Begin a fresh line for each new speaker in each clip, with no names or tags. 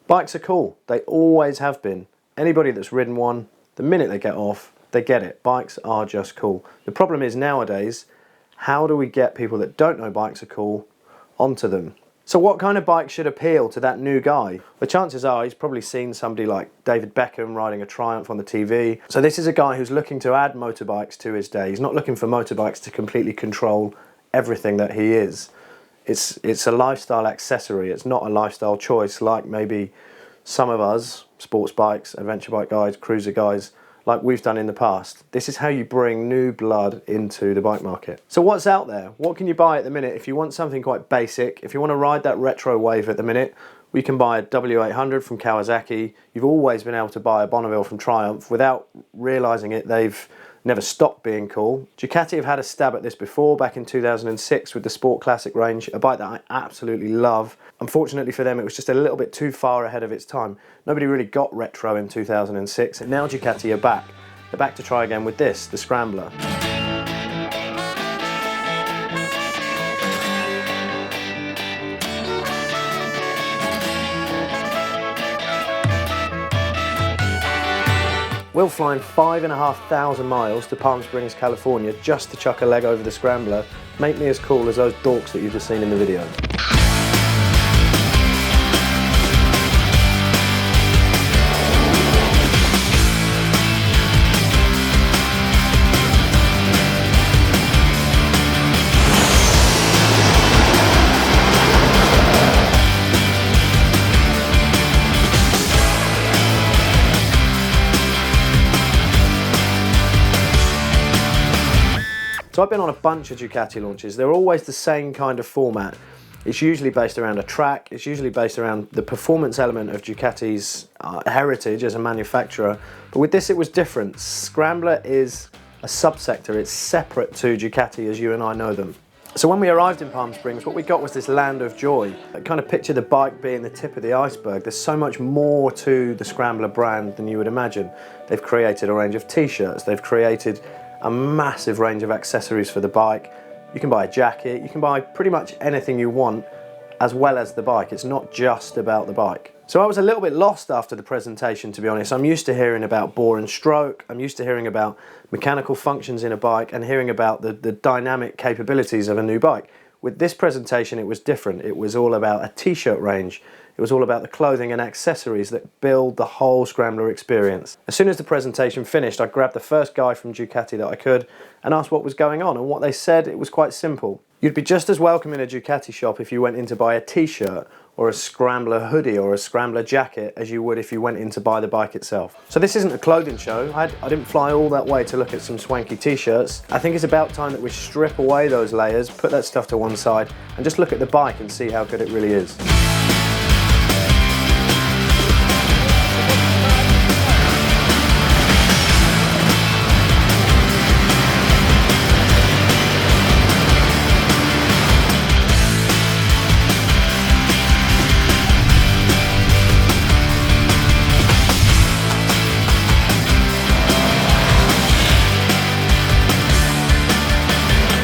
Bikes are cool, they always have been. Anybody that's ridden one, the minute they get off, they get it. Bikes are just cool. The problem is nowadays, how do we get people that don't know bikes are cool onto them? So what kind of bike should appeal to that new guy? The chances are he's probably seen somebody like David Beckham riding a Triumph on the TV. So this is a guy who's looking to add motorbikes to his day. He's not looking for motorbikes to completely control everything that he is. It's a lifestyle accessory. It's not a lifestyle choice like maybe some of us, sports bikes, adventure bike guys, cruiser guys, like we've done in the past. This is how you bring new blood into the bike market. So what's out there? What can you buy at the minute? If you want something quite basic, if you want to ride that retro wave at the minute, we can buy a W800 from Kawasaki. You've always been able to buy a Bonneville from Triumph. Without realising it, they've never stopped being cool. Ducati have had a stab at this before, back in 2006 with the Sport Classic range, a bike that I absolutely love. Unfortunately for them, it was just a little bit too far ahead of its time. Nobody really got retro in 2006, and now Ducati are back. They're back to try again with this, the Scrambler. We're flying 5,500 miles to Palm Springs, California just to chuck a leg over the Scrambler. Make me as cool as those dorks that you've just seen in the video. So I've been on a bunch of Ducati launches. They're always the same kind of format. It's usually based around a track. It's usually based around the performance element of Ducati's heritage as a manufacturer. But with this, it was different. Scrambler is a subsector. It's separate to Ducati as you and I know them. So when we arrived in Palm Springs, what we got was this land of joy. I kind of picture the bike being the tip of the iceberg. There's so much more to the Scrambler brand than you would imagine. They've created a range of t-shirts. They've created a massive range of accessories for the bike. You can buy a jacket, you can buy pretty much anything you want as well as the bike. It's not just about the bike. So I was a little bit lost after the presentation, to be honest. I'm used to hearing about bore and stroke, I'm used to hearing about mechanical functions in a bike and hearing about the dynamic capabilities of a new bike. With this presentation it was different. It was all about a t-shirt range. It was all about the clothing and accessories that build the whole Scrambler experience. As soon as the presentation finished, I grabbed the first guy from Ducati that I could and asked what was going on, and what they said, it was quite simple. You'd be just as welcome in a Ducati shop if you went in to buy a t-shirt or a Scrambler hoodie or a Scrambler jacket as you would if you went in to buy the bike itself. So this isn't a clothing show. I didn't fly all that way to look at some swanky t-shirts. I think it's about time that we strip away those layers, put that stuff to one side, and just look at the bike and see how good it really is.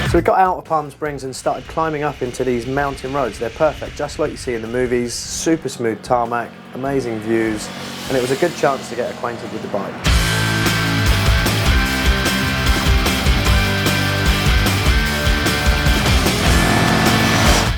So we got out of Palm Springs and started climbing up into these mountain roads. They're perfect, just like you see in the movies. Super smooth tarmac, amazing views, and it was a good chance to get acquainted with the bike.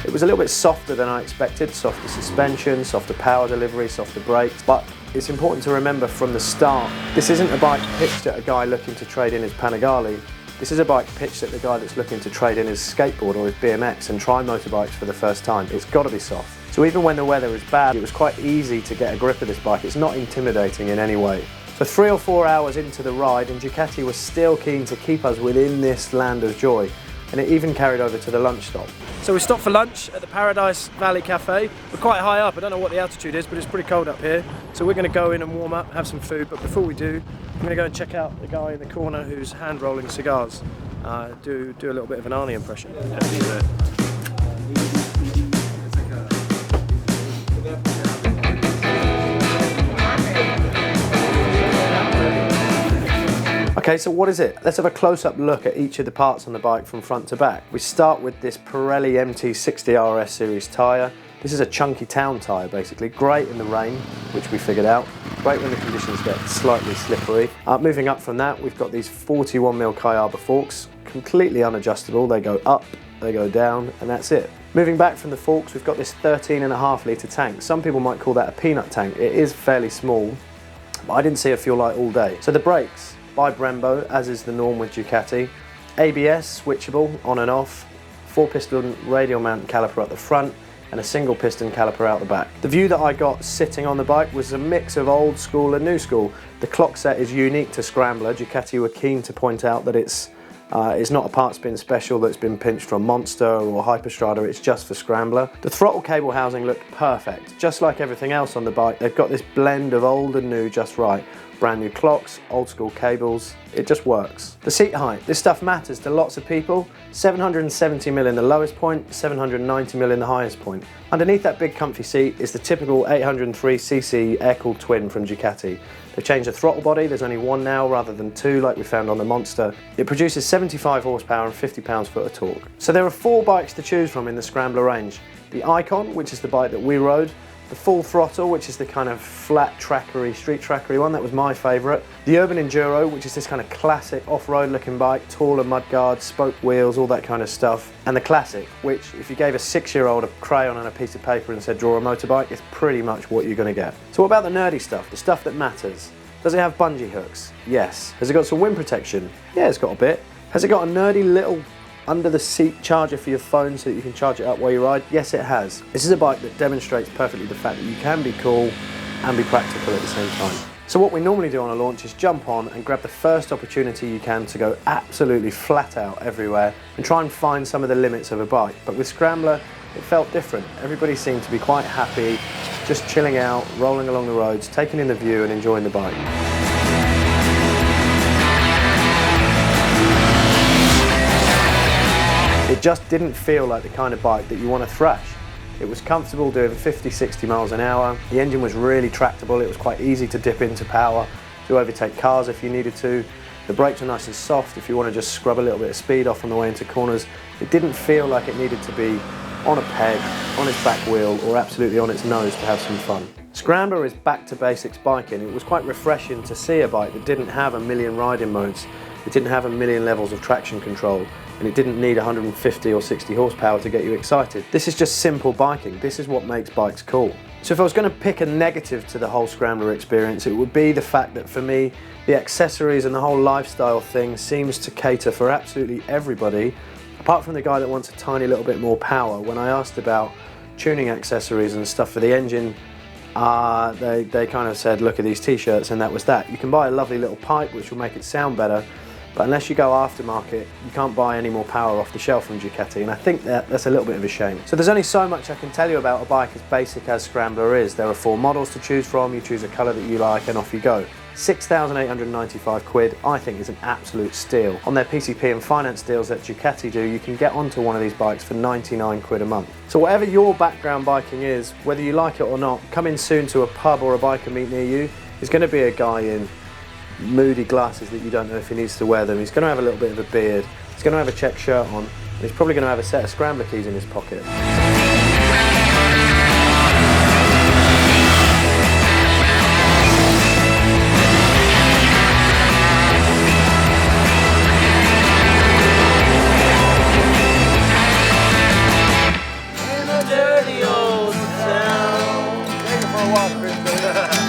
It was a little bit softer than I expected, softer suspension, softer power delivery, softer brakes, but it's important to remember from the start, this isn't a bike pitched at a guy looking to trade in his Panigale. This is a bike pitched at the guy that's looking to trade in his skateboard or his BMX and try motorbikes for the first time. It's got to be soft. So even when the weather was bad, it was quite easy to get a grip of this bike. It's not intimidating in any way. So 3 or 4 hours into the ride, and Ducati was still keen to keep us within this land of joy. And it even carried over to the lunch stop. So we stopped for lunch at the Paradise Valley Cafe. We're quite high up, I don't know what the altitude is, but it's pretty cold up here. So we're going to go in and warm up, have some food, but before we do, I'm going to go and check out the guy in the corner who's hand rolling cigars. Do a little bit of an Arnie impression. Okay, so what is it? Let's have a close-up look at each of the parts on the bike from front to back. We start with this Pirelli MT60 RS series tyre. This is a chunky town tyre basically, great in the rain, which we figured out, great when the conditions get slightly slippery. Moving up from that, we've got these 41mm Kayaba forks, completely unadjustable. They go up, they go down, and that's it. Moving back from the forks, we've got this 13.5 litre tank. Some people might call that a peanut tank. It is fairly small, but I didn't see a fuel light all day. So the brakes, by Brembo, as is the norm with Ducati. ABS, switchable, on and off. 4-piston radial mount caliper at the front, and a single piston caliper out the back. The view that I got sitting on the bike was a mix of old school and new school. The clock set is unique to Scrambler. Ducati were keen to point out that it's not a parts bin special that's been pinched from Monster or Hyperstrada, it's just for Scrambler. The throttle cable housing looked perfect. Just like everything else on the bike, they've got this blend of old and new just right. Brand new clocks, old school cables, it just works. The seat height, this stuff matters to lots of people. 770mm in the lowest point, 790mm in the highest point. Underneath that big comfy seat is the typical 803cc air-cooled twin from Ducati. They've changed the throttle body, there's only one now rather than two like we found on the Monster. It produces 75 horsepower and 50 pounds-foot of torque. So there are 4 bikes to choose from in the Scrambler range. The Icon, which is the bike that we rode, the Full Throttle, which is the kind of flat trackery, street trackery one, that was my favourite. The Urban Enduro, which is this kind of classic off-road looking bike, taller mudguards, spoke wheels, all that kind of stuff. And the Classic, which if you gave a 6-year-old a crayon and a piece of paper and said draw a motorbike, it's pretty much what you're going to get. So what about the nerdy stuff, the stuff that matters? Does it have bungee hooks? Yes. Has it got some wind protection? Yeah, it's got a bit. Has it got a nerdy little under the seat charger for your phone so that you can charge it up while you ride? Yes, it has. This is a bike that demonstrates perfectly the fact that you can be cool and be practical at the same time. So what we normally do on a launch is jump on and grab the first opportunity you can to go absolutely flat out everywhere and try and find some of the limits of a bike. But with Scrambler, it felt different. Everybody seemed to be quite happy, just chilling out, rolling along the roads, taking in the view and enjoying the bike. It just didn't feel like the kind of bike that you want to thrash. It was comfortable doing 50, 60 miles an hour. The engine was really tractable. It was quite easy to dip into power, to overtake cars if you needed to. The brakes were nice and soft if you want to just scrub a little bit of speed off on the way into corners. It didn't feel like it needed to be on a peg, on its back wheel, or absolutely on its nose to have some fun. Scrambler is back to basics biking. It was quite refreshing to see a bike that didn't have a million riding modes. It didn't have a million levels of traction control, and it didn't need 150 or 60 horsepower to get you excited. This is just simple biking. This is what makes bikes cool. So if I was going to pick a negative to the whole Scrambler experience, it would be the fact that for me, the accessories and the whole lifestyle thing seems to cater for absolutely everybody, apart from the guy that wants a tiny little bit more power. When I asked about tuning accessories and stuff for the engine, they kind of said, look at these t-shirts, and that was that. You can buy a lovely little pipe which will make it sound better, but unless you go aftermarket, you can't buy any more power off the shelf from Ducati, and I think that's a little bit of a shame. So there's only so much I can tell you about a bike as basic as Scrambler is. There are 4 models to choose from, you choose a colour that you like and off you go. 6,895 quid, I think, is an absolute steal. On their PCP and finance deals that Ducati do, you can get onto one of these bikes for 99 quid a month. So whatever your background biking is, whether you like it or not, coming soon to a pub or a biker meet near you, there's going to be a guy in moody glasses that you don't know if he needs to wear them. He's going to have a little bit of a beard, he's going to have a check shirt on, and he's probably going to have a set of Scrambler keys in his pocket.
In a dirty old town. Take it for a walk, Chris.